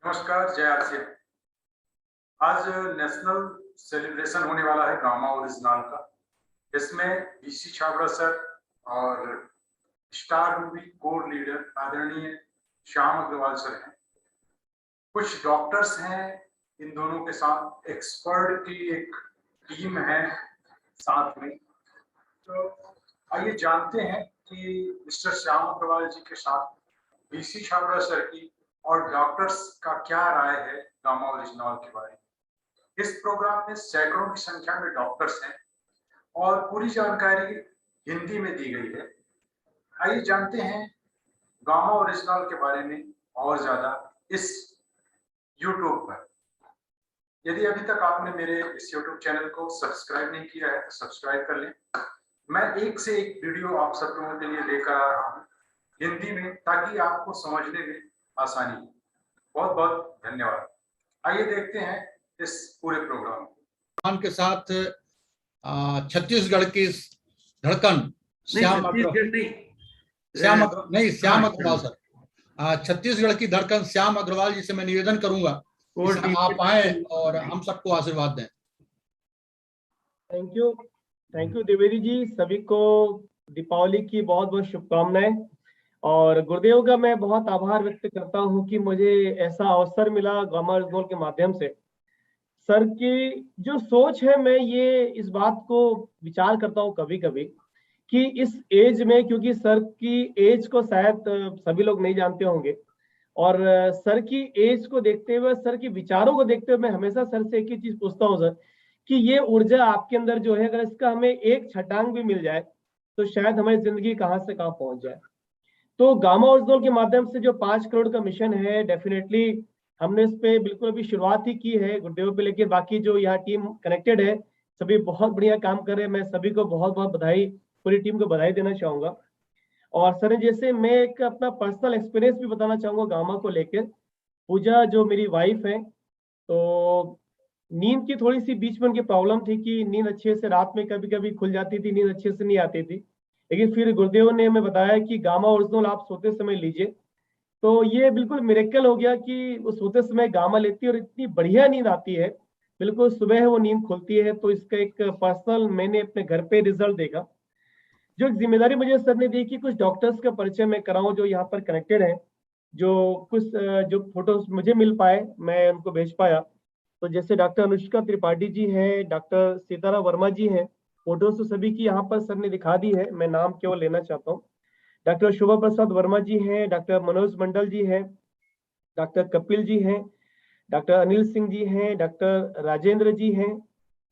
नमस्कार, जय आरसी। आज नेशनल सेलिब्रेशन होने वाला है गामा ओरिजिनल का। इसमें बीसी छाबड़ा सर और स्टार मूवी कोर लीडर आदरणीय श्याम अग्रवाल सर हैं। कुछ डॉक्टर्स हैं इन दोनों के साथ, एक्सपर्ट की एक टीम है साथ में। तो आइए जानते हैं कि मिस्टर श्याम अग्रवाल जी के साथ बीसी छाबड़ा सर की और डॉक्टर्स का क्या राय है गामा ओरिजिनल के बारे में। इस प्रोग्राम में सैकड़ों की संख्या में डॉक्टर्स हैं और पूरी जानकारी हिंदी में दी गई है। आइए जानते हैं गामा ओरिजिनल के बारे में और ज्यादा इस यूट्यूब पर। यदि अभी तक आपने मेरे इस यूट्यूब चैनल को सब्सक्राइब नहीं किया है तो सब्सक्राइब कर लें। मैं एक से एक वीडियो आप सब लोगों के लिए लेकर आ रहा हूँ हिंदी में, ताकि आपको समझने में आसानी हो। बहुत बहुत धन्यवाद। आइए देखते हैं इस पूरे प्रोग्राम को। के साथ छत्तीसगढ़ की धड़कन श्याम अग्रवाल सर, छत्तीसगढ़ की धड़कन श्याम अग्रवाल जी से मैं निवेदन करूंगा आप आए और हम सबको आशीर्वाद दें। Thank you Dwivedi ji. सभी को दीपावली की बहुत बहुत शुभकामनाएं और गुरुदेव का मैं बहुत आभार व्यक्त करता हूं कि मुझे ऐसा अवसर मिला गामा ओरिजिनल के माध्यम से। सर की जो सोच है, मैं ये इस बात को विचार करता हूं कभी कभी कि इस एज में, क्योंकि सर की एज को शायद सभी लोग नहीं जानते होंगे, और सर की एज को देखते हुए, सर के विचारों को देखते हुए मैं हमेशा सर से एक ही चीज पूछता हूँ सर, कि ये ऊर्जा आपके अंदर जो है, अगर इसका हमें एक छटांग भी मिल जाए तो शायद हमारी जिंदगी कहाँ से कहाँ पहुंच जाए। तो गामा ओरिजिनल के माध्यम से जो 5 करोड़ का मिशन है, डेफिनेटली हमने इस पे बिल्कुल अभी शुरुआत ही की है गुरुदेव पे, लेकिन बाकी जो यहाँ टीम कनेक्टेड है सभी बहुत बढ़िया काम कर रहे हैं। मैं सभी को बहुत बहुत बधाई, पूरी टीम को बधाई देना चाहूंगा। और सर जैसे मैं एक अपना पर्सनल एक्सपीरियंस भी बताना चाहूंगा गामा को लेकर। पूजा जो मेरी वाइफ है, तो नींद की थोड़ी सी बीच में उनकी प्रॉब्लम थी कि नींद अच्छे से रात में कभी कभी खुल जाती थी, नींद अच्छे से नहीं आती थी। लेकिन फिर गुरुदेव ने हमें बताया कि गामा ओरिजिनल आप सोते समय लीजिए, तो ये बिल्कुल मिरेकल हो गया कि वो सोते समय गामा लेती है और इतनी बढ़िया नींद आती है, बिल्कुल सुबह वो नींद खुलती है। तो इसका एक पर्सनल मैंने अपने घर पे रिजल्ट देखा। जो जिम्मेदारी मुझे सर ने दी कि कुछ डॉक्टर्स का परिचय मैं कराऊं जो यहाँ पर कनेक्टेड है, जो कुछ जो फोटोज मुझे मिल पाए मैं उनको भेज पाया। तो जैसे डॉक्टर अनुष्का त्रिपाठी जी हैं, डॉक्टर सीताराम वर्मा जी हैं, फोटोज तो सभी की यहाँ पर सर ने दिखा दी है, मैं नाम केवल लेना चाहता हूँ। डॉक्टर शोभा प्रसाद वर्मा जी हैं, डॉक्टर मनोज मंडल जी हैं, डॉक्टर कपिल जी हैं, डॉक्टर अनिल सिंह जी हैं, डॉक्टर राजेंद्र जी हैं,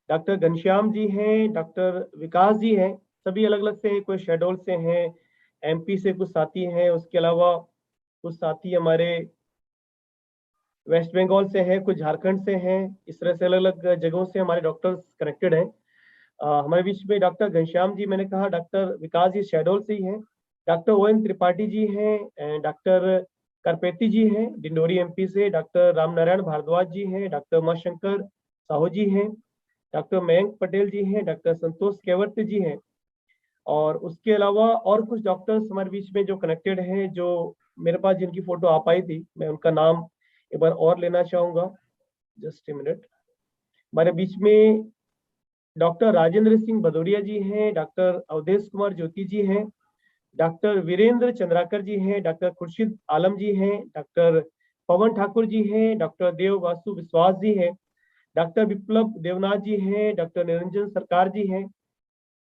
डॉक्टर घनश्याम जी हैं, डॉक्टर विकास जी हैं। सभी अलग अलग से हैं, कोई शेडोल से हैं, एमपी से कुछ साथी हैं, उसके अलावा कुछ साथी हमारे वेस्ट बंगाल से हैं, कुछ झारखंड से हैं। इस तरह से अलग अलग जगहों से हमारे डॉक्टर्स कनेक्टेड हैं। हमारे बीच में डॉक्टर घनश्याम जी, मैंने कहा डॉक्टर विकास जी शेडोल से ही हैं, डॉक्टर ओएन त्रिपाठी जी हैं, डॉक्टर करपेती जी हैं डिंडोरी एमपी से, डॉक्टर रामनारायण भारद्वाज जी हैं, डॉक्टर उमाशंकर साहू जी हैं, डॉक्टर मयंक पटेल जी हैं, डॉक्टर संतोष केवट जी हैं। और उसके अलावा और कुछ डॉक्टर्स हमारे बीच में जो कनेक्टेड हैं, जो मेरे पास जिनकी फोटो आ पाई थी, मैं उनका नाम एक बार और लेना चाहूंगा, जस्ट ए मिनट। हमारे बीच में डॉक्टर राजेंद्र सिंह भदौरिया जी हैं, डॉक्टर अवधेश कुमार ज्योति जी हैं, डॉक्टर वीरेंद्र चंद्राकर जी हैं, डॉक्टर खुर्शीद आलम जी हैं, डॉक्टर पवन ठाकुर जी हैं, डॉक्टर देव वासु विश्वास जी हैं, डॉक्टर विप्लव देवनाथ जी हैं, डॉक्टर निरंजन सरकार जी हैं।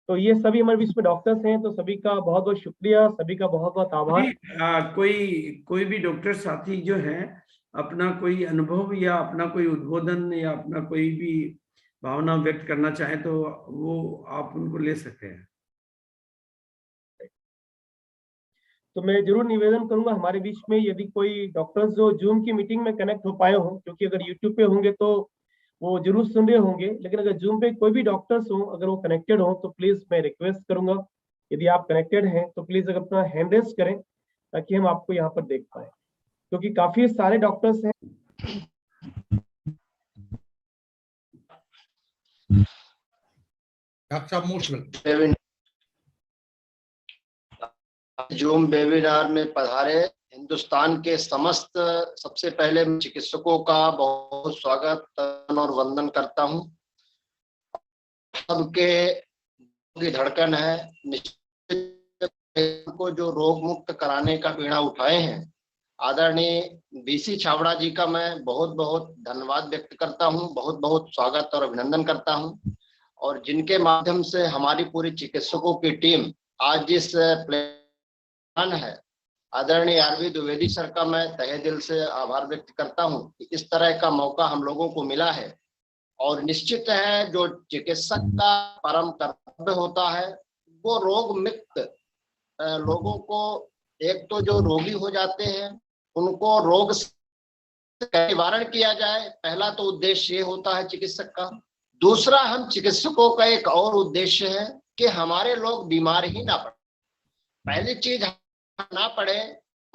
तो ये सभी हमारे बीच में डॉक्टर्स हैं, तो सभी का बहुत बहुत शुक्रिया, सभी का बहुत बहुत आभार। कोई भी डॉक्टर साथी जो है अपना कोई अनुभव या अपना कोई उद्बोधन या अपना कोई भी भावना व्यक्त करना चाहे तो वो आप उनको ले सकते हैं। तो मैं जरूर निवेदन करूंगा हमारे बीच में यदि कोई डॉक्टर्स जो जूम की मीटिंग में कनेक्ट हो पाए हों, क्योंकि अगर यूट्यूब पे होंगे तो वो जरूर सुन रहे होंगे, लेकिन अगर जूम पे कोई भी डॉक्टर्स हो, अगर वो कनेक्टेड हो, तो प्लीज मैं रिक्वेस्ट करूंगा, यदि आप कनेक्टेड हैं तो प्लीज अगर अपना हैंड रेस करें ताकि हम आपको यहाँ पर देख पाए, क्योंकि काफी सारे डॉक्टर्स हैं। जूम वेबिनार में पधारे हिंदुस्तान के समस्त सबसे पहले चिकित्सकों का बहुत स्वागत और वंदन करता हूं। सबके की धड़कन है, निश्चित को जो रोग मुक्त कराने का बीड़ा उठाए हैं आदरणीय बीसी छाबड़ा जी का मैं बहुत बहुत धन्यवाद व्यक्त करता हूं, बहुत बहुत स्वागत और अभिनंदन करता हूं। और जिनके माध्यम से हमारी पूरी चिकित्सकों की टीम आज जिस प्लान है, आदरणीय आरवी द्विवेदी सर का मैं तहे दिल से आभार व्यक्त करता हूं कि इस तरह का मौका हम लोगों को मिला है। और निश्चित है जो चिकित्सक का परम कर्तव्य होता है वो रोग मुक्त लोगों को, एक तो जो रोगी हो जाते हैं उनको रोग से निवारण किया जाए, पहला तो उद्देश्य ये होता है चिकित्सक का। दूसरा, हम चिकित्सकों का एक और उद्देश्य है कि हमारे लोग बीमार ही ना पड़े। पहली चीज ना पड़े,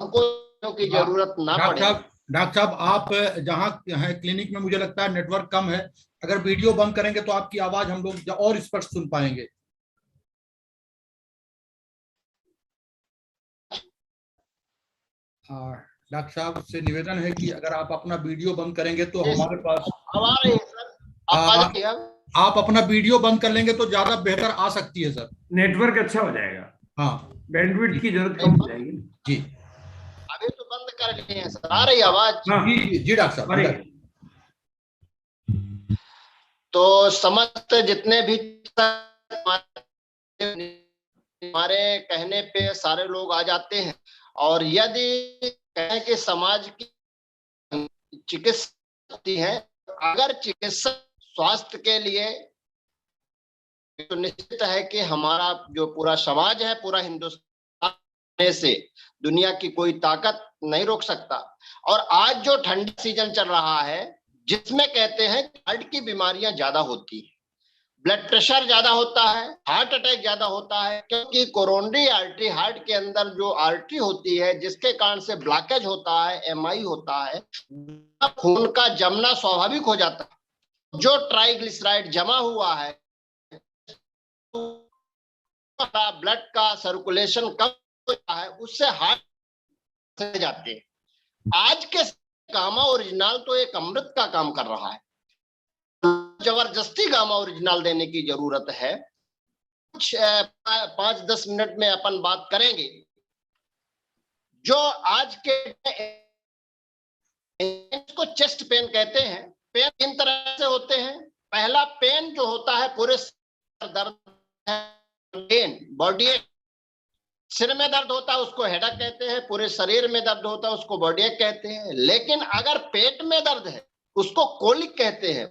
हमको की जरूरत ना पड़े। डॉक्टर साहब आप जहाँ हैं क्लिनिक में मुझे लगता है नेटवर्क कम है, अगर वीडियो बंद करेंगे तो आपकी आवाज हम लोग और स्पष्ट सुन पाएंगे। डॉक्टर साहब से निवेदन है कि अगर आप अपना वीडियो बंद करेंगे तो हमारे पास आवाज है सर, आप अपना वीडियो बंद कर लेंगे तो ज्यादा बेहतर आ सकती है सर, नेटवर्क अच्छा हो जाएगा। हाँ, बैंडविड्थ की जरूरत कम हो जाएगी जी। अभी तो बंद कर लिए हैं सर, आ रही आवाज? जी डॉक्टर साहब। तो समस्त जितने भी हमारे कहने पे सारे लोग आ जाते हैं, और यदि कहें कि समाज की चिकित्सा है, अगर चिकित्सा स्वास्थ्य के लिए, तो निश्चित है कि हमारा जो पूरा समाज है, पूरा हिंदुस्तान से दुनिया की कोई ताकत नहीं रोक सकता। और आज जो ठंडी सीजन चल रहा है जिसमें कहते हैं हार्ट की बीमारियां ज्यादा होती है, ब्लड प्रेशर ज्यादा होता है, हार्ट अटैक ज्यादा होता है, क्योंकि कोरोनरी आर्टरी, हार्ट के अंदर जो आर्टरी होती है जिसके कारण से ब्लॉकेज होता है, एमआई होता है, खून का जमना स्वाभाविक हो जाता है। जो ट्राइग्लिसराइड जमा हुआ है, ब्लड का सर्कुलेशन कम होता है, उससे हार्ट से जाते हैं। आज के गामा ओरिजिनल तो एक अमृत का काम कर रहा है, जबरदस्ती गामा ओरिजिनल देने की जरूरत है। कुछ 5-10 मिनट में अपन बात करेंगे। जो आज के इसको चेस्ट पेन कहते हैं। पेन 3 तरह से होते हैं। पहला पेन जो होता है पूरे दर्द, पेन बॉडी, सिर में दर्द होता है उसको हेडेक कहते हैं, पूरे शरीर में दर्द होता है उसको बॉडी एक कहते हैं। लेकिन अगर पेट में दर्द है उसको कोलिक कहते हैं,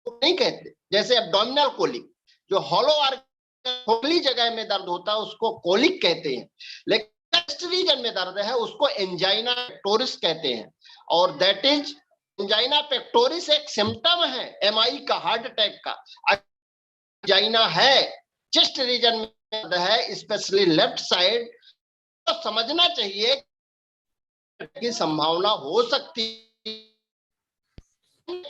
नहीं कहते। जैसे एब्डोमिनल कोलिक, जो हॉलो खोखली जगह में दर्द होता है उसको कोलिक कहते हैं। लेकिन चेस्ट रीजन में दर्द है उसको एंजाइना पेक्टोरिस कहते हैं। और दैट इज, एंजाइना पेक्टोरिस एक सिम्टम है एमआई का, हार्ट अटैक का। एंजाइना है, चेस्ट रीजन में दर्द है, स्पेशली लेफ्ट साइड, तो समझना चाहिए की संभावना हो सकती है।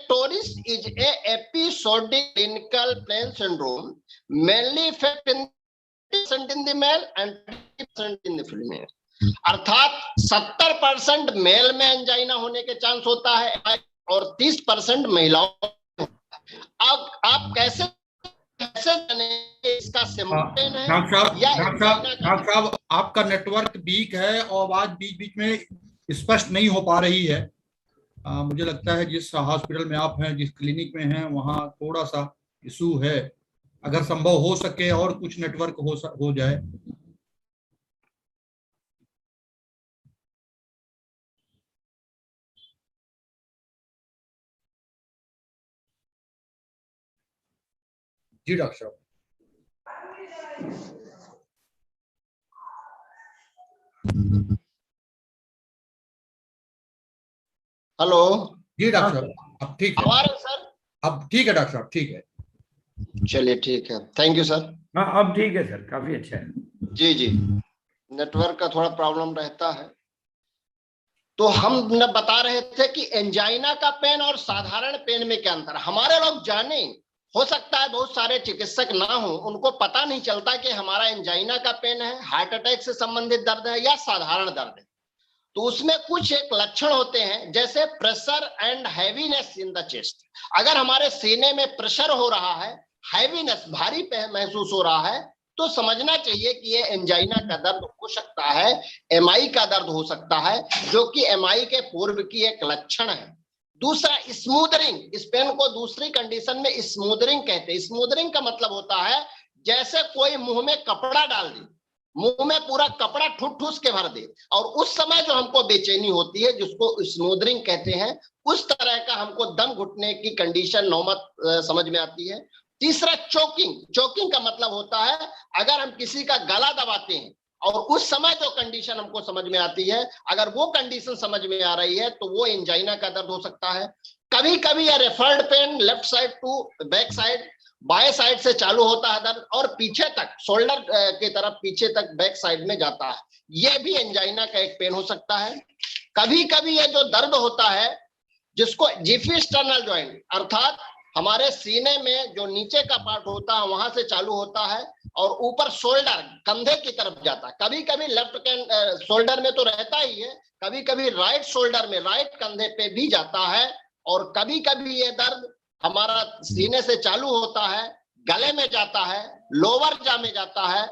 Toris is a episodic clinical plain syndrome, mainly affect in 30% in the male and 30% in the female. अर्थात 70% मेल में एंजाइना होने के चांस होता है और 30% महिलाओं। अब आप कैसे जानेंगे इसका सिम्टम है? डॉक्टर साहब आपका नेटवर्क वीक है और आवाज बीच बीच में स्पष्ट नहीं हो पा रही है। मुझे लगता है जिस हॉस्पिटल में आप हैं, जिस क्लिनिक में हैं, वहाँ थोड़ा सा इशू है। अगर संभव हो सके और कुछ नेटवर्क हो जाए। जी डॉक्टर साहब। हेलो जी डॉक्टर साहब, अब ठीक है सर? अब ठीक है डॉक्टर साहब, ठीक है। चलिए ठीक है, थैंक यू सर। हाँ अब ठीक है सर, काफी अच्छा है। जी जी, नेटवर्क का थोड़ा प्रॉब्लम रहता है। तो हम बता रहे थे कि एंजाइना का पेन और साधारण पेन में क्या अंतर है। हमारे लोग जाने, हो सकता है बहुत सारे चिकित्सक ना हो, उनको पता नहीं चलता कि हमारा एंजाइना का पेन है, हार्ट अटैक से संबंधित दर्द है या साधारण दर्द है। तो उसमें कुछ एक लक्षण होते हैं, जैसे pressure and heaviness in the chest. अगर हमारे सीने में प्रेशर हो रहा है, हैवीनेस भारी महसूस हो रहा है, तो समझना चाहिए कि ये एंजाइना का दर्द हो सकता है, एमआई का दर्द हो सकता है, जो कि एमआई के पूर्व की एक लक्षण है। दूसरा स्मूदरिंग, इस पेन को दूसरी कंडीशन में स्मूदरिंग कहते हैं। स्मूदरिंग का मतलब होता है जैसे कोई मुंह में कपड़ा डाल दे, मुंह में पूरा कपड़ा ठूस के भर दे, और उस समय जो हमको बेचैनी होती है जिसको स्मूदरिंग कहते हैं, उस तरह का हमको दम घुटने की कंडीशन नौबत समझ में आती है। तीसरा चोकिंग, चोकिंग का मतलब होता है अगर हम किसी का गला दबाते हैं और उस समय जो कंडीशन हमको समझ में आती है, अगर वो कंडीशन समझ में आ रही है तो वो एंजाइना का दर्द हो सकता है। कभी कभी यह referred pain left side to back side, बाएं साइड से चालू होता है दर्द और पीछे तक, शोल्डर की तरफ पीछे तक बैक साइड में जाता है, यह भी एंजाइना का एक पेन हो सकता है। कभी कभी ये जो दर्द होता है जिसको जिफिस्टर्नल जॉइंट, अर्थात हमारे सीने में जो नीचे का पार्ट होता है वहां से चालू होता है और ऊपर शोल्डर, कंधे की तरफ जाता है। कभी कभी लेफ्ट शोल्डर में तो रहता ही है, कभी कभी राइट शोल्डर में, राइट कंधे पे भी जाता है। और कभी कभी ये दर्द हमारा सीने से चालू होता है, गले में जाता है, लोअर जा में जाता है,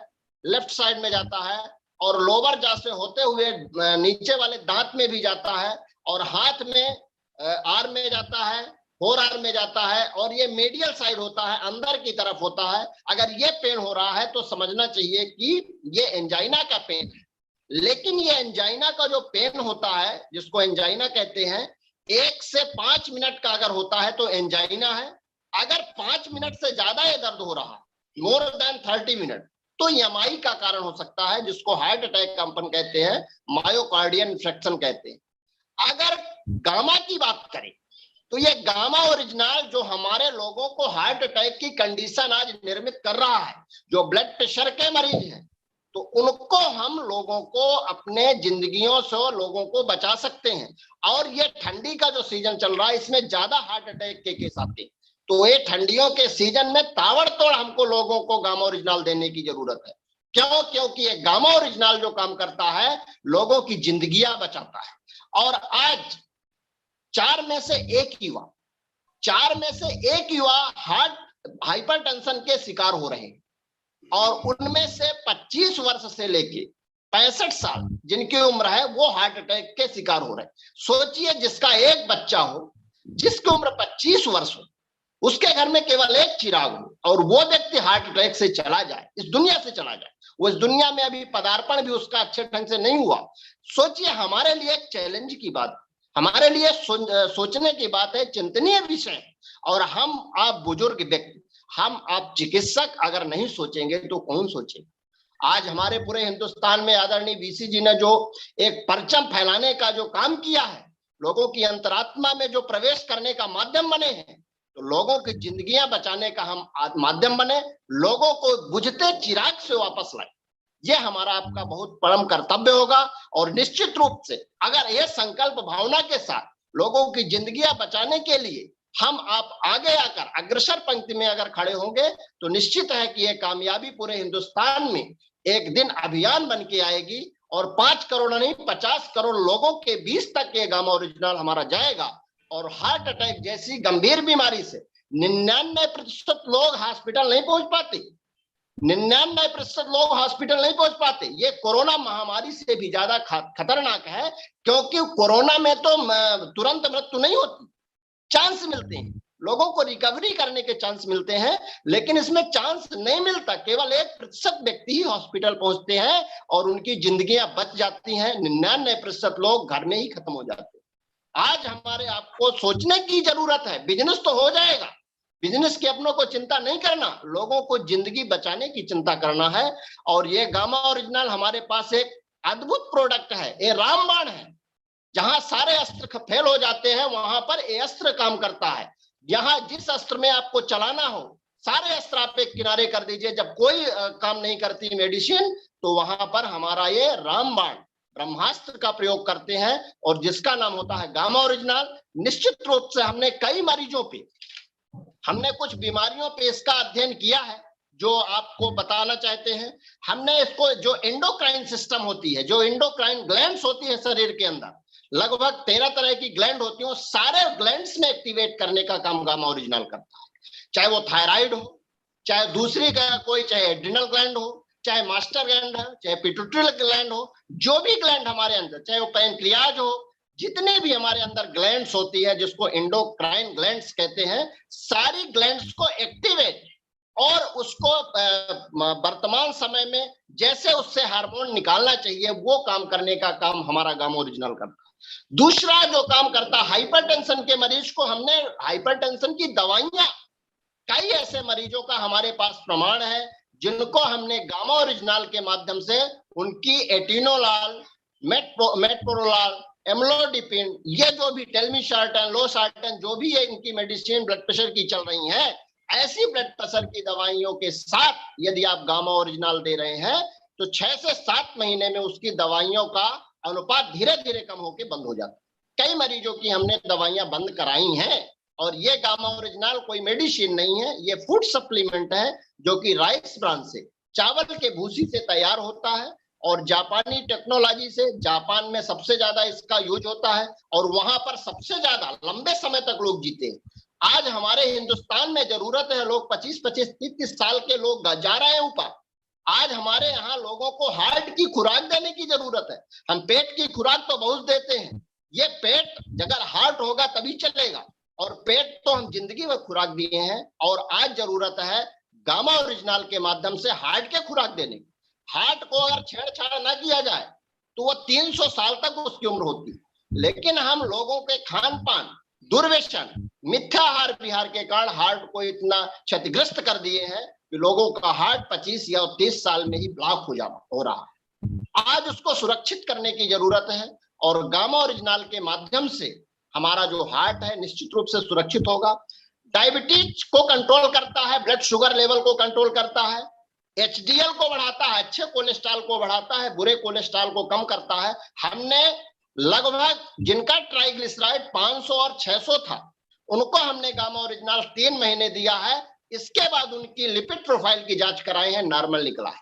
लेफ्ट साइड में जाता है, और लोअर जा से होते हुए नीचे वाले दांत में भी जाता है, और हाथ में आर्म में जाता है, फोर आर्म में जाता है, और ये मीडियल साइड होता है, अंदर की तरफ होता है। अगर ये पेन हो रहा है तो समझना चाहिए कि ये एंजाइना का पेन है। लेकिन ये एंजाइना का जो पेन होता है, जिसको एंजाइना कहते हैं, 1 से 5 मिनट का अगर होता है तो एंजाइना है। अगर 5 मिनट से ज्यादा ये दर्द हो रहा है, मोर देन 30 मिनट, तो एमआई का कारण हो सकता है, जिसको हार्ट अटैक का अपन कहते हैं, मायोकार्डियल इन्फेक्शन कहते हैं। अगर गामा की बात करें तो ये गामा ओरिजिनल जो हमारे लोगों को हार्ट अटैक की कंडीशन आज निर्मित कर रहा है, जो ब्लड प्रेशर के मरीज हैं, तो उनको हम लोगों को अपने जिंदगियों से लोगों को बचा सकते हैं। और ये ठंडी का जो सीजन चल रहा है, इसमें ज्यादा हार्ट अटैक के केस आते हैं, तो ये ठंडियों के सीजन में ताबड़तोड़ हमको लोगों को गामा ओरिजिनल देने की जरूरत है। क्यों? क्योंकि ये गामा ओरिजिनल जो काम करता है, लोगों की जिंदगियां बचाता है। और आज 4 में से 1 युवा हाइपरटेंशन के शिकार हो रहे हैं, और उनमें से 25 वर्ष से लेके 65 साल जिनकी उम्र है, वो हार्ट अटैक के शिकार हो रहे हैं। सोचिए, जिसका एक बच्चा हो, जिसकी उम्र 25 वर्ष हो, उसके घर में केवल एक चिराग हो, और वो व्यक्ति हार्ट अटैक से चला जाए, इस दुनिया से चला जाए, वो इस दुनिया में अभी पदार्पण भी उसका अच्छे ढंग से नहीं हुआ। सोचिए, हमारे लिए एक चैलेंज की बात, हमारे लिए सोचने की बात है, चिंतनीय विषय। और हम आप बुजुर्ग व्यक्ति, हम आप चिकित्सक अगर नहीं सोचेंगे तो कौन सोचेगा? आज हमारे पूरे हिंदुस्तान में आदरणीय वीसी जी ने जो एक परचम फैलाने का जो काम किया है, लोगों की अंतरात्मा में जो प्रवेश करने का माध्यम बने हैं, तो लोगों की जिंदगियां बचाने का हम माध्यम बने, लोगों को बुझते चिराग से वापस लाए, ये हमारा आपका बहुत परम कर्तव्य होगा। और निश्चित रूप से अगर ये संकल्प भावना के साथ लोगों की जिंदगियां बचाने के लिए हम आप आगे आकर अग्रसर पंक्ति में अगर खड़े होंगे, तो निश्चित है कि ये कामयाबी पूरे हिंदुस्तान में एक दिन अभियान बन के आएगी, और 5 करोड़ नहीं 50 करोड़ लोगों के बीच तक ये गामा ओरिजिनल हमारा जाएगा। और हार्ट अटैक जैसी गंभीर बीमारी से 99% लोग हॉस्पिटल नहीं पहुंच पाते, 99% लोग हॉस्पिटल नहीं पहुंच पाते। ये कोरोना महामारी से भी ज्यादा खतरनाक है, क्योंकि कोरोना में तो तुरंत मृत्यु नहीं होती, चांस मिलते हैं, लोगों को रिकवरी करने के चांस मिलते हैं, लेकिन इसमें चांस नहीं मिलता। केवल 1% व्यक्ति ही हॉस्पिटल पहुंचते हैं और उनकी जिंदगियां बच जाती हैं, 99% लोग घर में ही खत्म हो जाते हैं। आज हमारे आपको सोचने की जरूरत है, बिजनेस तो हो जाएगा, बिजनेस की अपनों को चिंता नहीं करना, लोगों को जिंदगी बचाने की चिंता करना है। और ये गामा ओरिजिनल हमारे पास एक अद्भुत प्रोडक्ट है, ये रामबाण है। जहां सारे अस्त्र फेल हो जाते हैं, वहां पर ये अस्त्र काम करता है। यहाँ जिस अस्त्र में आपको चलाना हो, सारे अस्त्र आप एक किनारे कर दीजिए। जब कोई काम नहीं करती मेडिसिन, तो वहां पर हमारा ये रामबाण ब्रह्मास्त्र का प्रयोग करते हैं, और जिसका नाम होता है गामा ओरिजिनल। निश्चित रूप से हमने कई मरीजों पे, हमने कुछ बीमारियों पे इसका अध्ययन किया है, जो आपको बताना चाहते हैं। हमने इसको जो एंडोक्राइन सिस्टम होती है, जो एंडोक्राइन ग्लैंड्स होती है शरीर के अंदर, लगभग 13 तरह की ग्लैंड होती है, सारे ग्लैंड्स में एक्टिवेट करने का काम गामा ओरिजिनल करता है। चाहे वो थायराइड हो, चाहे दूसरी कोई, चाहे एड्रिनल ग्लैंड हो, चाहे मास्टर ग्लैंड है, चाहे पिट्यूटरी ग्लैंड हो, जो भी ग्लैंड हमारे अंदर, चाहे वो पैनक्रियाज हो, जितने भी हमारे अंदर ग्लैंड्स होती है जिसको एंडोक्राइन ग्लैंड्स कहते हैं, सारी ग्लैंड्स को एक्टिवेट और उसको वर्तमान समय में जैसे उससे हार्मोन निकालना चाहिए वो काम करने का काम हमारा गामा ओरिजिनल करता है। दूसरा जो काम करता है, हाइपरटेंशन के मरीज को हमने हाइपरटेंशन की दवाइयां, कई ऐसे मरीजों का हमारे पास प्रमाण है जिनको हमने गामा ओरिजिनल के माध्यम से उनकी एटिनोलाल, मेटप्रोलाल, एम्लोडिपिन, ये जो भी टेल्मिसार्टन, लोसार्टन, जो भी ये इनकी मेडिसिन ब्लड प्रेशर की चल रही है, ऐसी ब्लड प्रेशर की दवाइयों के साथ यदि आप गामा ओरिजिनल दे रहे हैं तो 6 से 7 महीने में उसकी दवाइयों का अनुपात धीरे धीरे कम होकर बंद हो जाता है। कई मरीजों की हमने दवाइयां बंद कराई हैं। और ये गामा ओरिजिनल कोई मेडिसिन नहीं है, ये फूड सप्लीमेंट है जो कि राइस ब्रान से, चावल के भूसी से तैयार होता है और जापानी टेक्नोलॉजी से, जापान में सबसे ज्यादा इसका यूज होता है और वहां पर सबसे ज्यादा लंबे समय तक लोग जीते हैं। आज हमारे हिंदुस्तान में जरूरत है, लोग 25-25, 30-30 साल के लोग जा रहे हैं ऊपर। आज हमारे यहाँ लोगों को हार्ट की खुराक देने की जरूरत है। हम पेट की खुराक तो बहुत देते हैं, ये पेट अगर हार्ट होगा तभी चलेगा, और पेट तो हम जिंदगी में खुराक दिए हैं और आज जरूरत है गामा ओरिजिनल के माध्यम से हार्ट के खुराक देने की। हार्ट को अगर छेड़छाड़ ना किया जाए तो वो 300 साल तक उसकी उम्र होती है, लेकिन हम लोगों के खान पान, दुर्व्यसन, मिथ्या आहार विहार के कारण हार्ट को इतना क्षतिग्रस्त कर दिए हैं कि लोगों का हार्ट 25 या 30 साल में ही ब्लॉक हो रहा है। आज उसको सुरक्षित करने की जरूरत है और गामा ओरिजिनल के माध्यम से हमारा जो हार्ट है निश्चित रूप से सुरक्षित होगा। डायबिटीज को कंट्रोल करता है, ब्लड शुगर लेवल को कंट्रोल करता है, एचडीएल को बढ़ाता है, अच्छे कोलेस्ट्रॉल को बढ़ाता है, बुरे कोलेस्ट्रॉल को कम करता है। हमने लगभग जिनका ट्राइग्लिसराइड 500 और 600 था, उनको हमने गामा ओरिजिनल 3 महीने दिया है। इसके बाद उनकी लिपिड प्रोफाइल की जांच कराए हैं, नॉर्मल निकला है।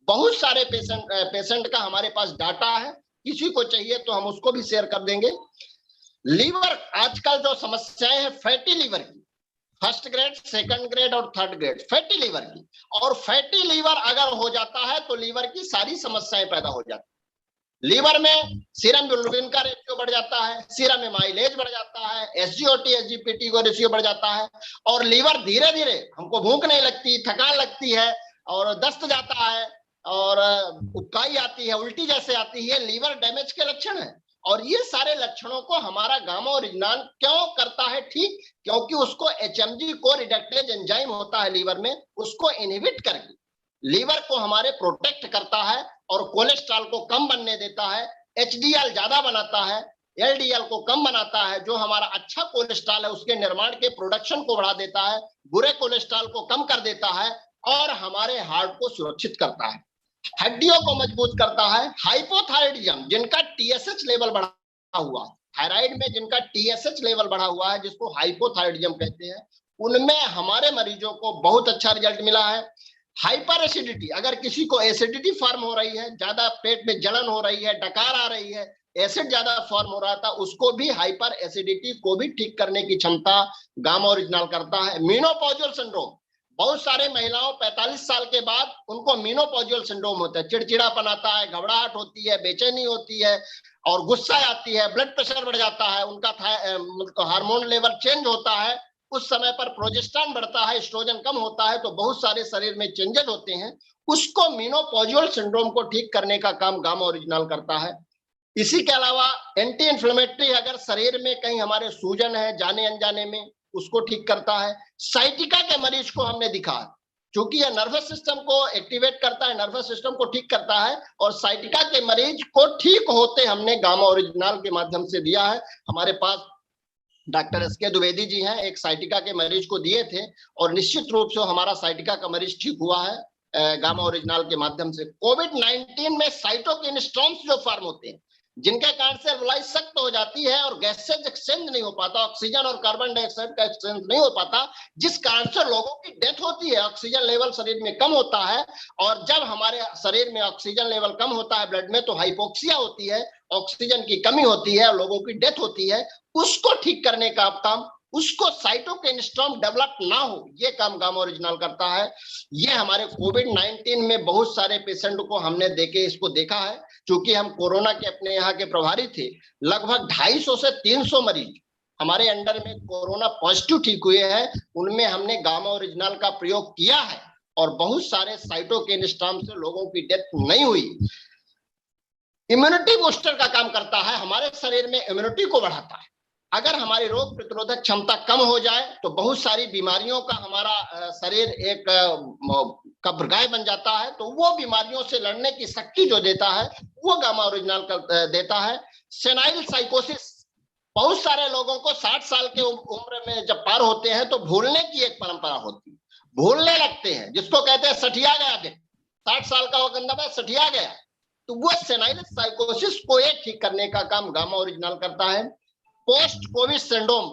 बहुत सारे पेशेंट का हमारे पास डाटा है, किसी को चाहिए तो हम उसको भी शेयर कर देंगे। लीवर, आजकल जो समस्याएं हैं फैटी लीवर की, फर्स्ट ग्रेड, सेकंड ग्रेड और थर्ड ग्रेड फैटी लीवर की, और फैटी लीवर अगर हो जाता है तो लीवर की सारी समस्याएं पैदा हो जाती है। लीवर में सीरम बिलिरुबिन का रेशियो बढ़ जाता है, सीरम माइलेज बढ़ जाता है, एसजीओटी एसजीपीटी का रेशियो बढ़ जाता है, और लीवर धीरे धीरे, हमको भूख नहीं लगती, थकान लगती है और दस्त जाता है और उबकाई आती है, उल्टी जैसे आती है, लीवर डैमेज के लक्षण है। और ये सारे लक्षणों को हमारा गामा ओरिजिनल क्यों करता है ठीक? क्योंकि उसको एचएमजी को रिडक्टेज एंजाइम होता है लीवर में, उसको इनहिबिट करके लीवर को हमारे प्रोटेक्ट करता है और कोलेस्ट्रॉल को कम बनने देता है, एचडीएल ज्यादा बनाता है, एलडीएल को कम बनाता है, जो हमारा अच्छा कोलेस्ट्रॉल है उसके निर्माण के प्रोडक्शन को बढ़ा देता है, बुरे कोलेस्ट्रॉल को कम कर देता है और हमारे हार्ट को सुरक्षित करता है, हड्डियों को मजबूत करता है। हाइपोथायराइडिज्म, जिनका टीएसएच लेवल बढ़ा हुआ, थायराइड में जिनका टीएसएच लेवल बढ़ा हुआ है, जिसको हाइपोथायराइडिज्म कहते हैं, उनमें हमारे मरीजों को बहुत अच्छा रिजल्ट मिला है। हाइपर एसिडिटी, अगर किसी को एसिडिटी फॉर्म हो रही है, ज्यादा पेट में जलन हो रही है, डकार आ रही है, एसिड ज्यादा फॉर्म हो रहा था, उसको भी हाइपर एसिडिटी को भी ठीक करने की क्षमता गामा ओरिजिनल करता है। मेनोपॉजल सिंड्रोम, बहुत सारे महिलाओं 45 साल के बाद उनको मेनोपॉजल सिंड्रोम होता है, चिड़चिड़ापन आता है, घबराहट होती है, बेचैनी होती है और गुस्सा आती है, ब्लड प्रेशर बढ़ जाता है, उनका हार्मोन लेवल चेंज होता है, उस समय पर प्रोजेस्टेरॉन बढ़ता है, एस्ट्रोजन कम होता है, तो बहुत सारे शरीर में चेंजेस होते हैं। उसको मेनोपॉजल सिंड्रोम को ठीक करने का काम गामा ओरिजिनल करता है। इसी के अलावा एंटी इंफ्लेमेटरी, अगर शरीर में कहीं हमारे सूजन है जाने अनजाने में, उसको ठीक करता है। साइटिका के मरीज को हमने दिखा, क्योंकि यह नर्वस सिस्टम को एक्टिवेट करता है, नर्वस सिस्टम को ठीक करता है, और साइटिका के मरीज को ठीक होते हमने गामा ओरिजिनल के माध्यम से दिया है। हमारे पास डॉक्टर एस के द्विवेदी जी हैं, एक साइटिका के मरीज को दिए थे और निश्चित रूप से हमारा साइटिका का मरीज ठीक हुआ है गामा ओरिजिनल के माध्यम से। कोविड-19 में साइटोकिन स्टॉर्म्स जो फॉर्म होते हैं, जिनके कारण से एल्वोलाई सख्त हो जाती है और गैसेज एक्सचेंज नहीं हो पाता, ऑक्सीजन और कार्बन डाइऑक्साइड का एक्सचेंज नहीं हो पाता, जिस कारण से लोगों की डेथ होती है। ऑक्सीजन लेवल शरीर में कम होता है और जब हमारे शरीर में ऑक्सीजन लेवल कम होता है ब्लड में, तो हाइपोक्सिया होती है, ऑक्सीजन की कमी होती है, लोगों की डेथ होती है। उसको ठीक करने का काम, उसको साइटोकाइन स्टॉर्म डेवलप ना हो, ये काम गामा ओरिजिनल करता है। ये हमारे कोविड-19 में बहुत सारे पेशेंट को हमने इसको देखा है। क्योंकि हम कोरोना के अपने यहाँ के प्रभारी थे, लगभग 250 से 300 मरीज हमारे अंडर में कोरोना पॉजिटिव ठीक हुए हैं। उनमें हमने गामा ओरिजिनल का प्रयोग किया है और बहुत सारे साइटोकाइन स्टॉर्म से लोगों की डेथ नहीं हुई। इम्यूनिटी बूस्टर का काम करता है, हमारे शरीर में इम्यूनिटी को बढ़ाता है। अगर हमारी रोग प्रतिरोधक क्षमता कम हो जाए तो बहुत सारी बीमारियों का हमारा शरीर एक कब्रगाह बन जाता है, तो वो बीमारियों से लड़ने की शक्ति जो देता है वो गामा ओरिजिनल देता है। सेनाइल साइकोसिस, बहुत सारे लोगों को 60 साल के उम्र में जब पार होते हैं तो भूलने की एक परंपरा होती है, भूलने लगते हैं, जिसको कहते हैं सठिया गया दिन। 60 साल का वो गंदा है, सठिया गया। तो वो सेनाइल साइकोसिस को एक ठीक करने का काम गामा ओरिजिनल करता है। पोस्ट कोविड सिंड्रोम,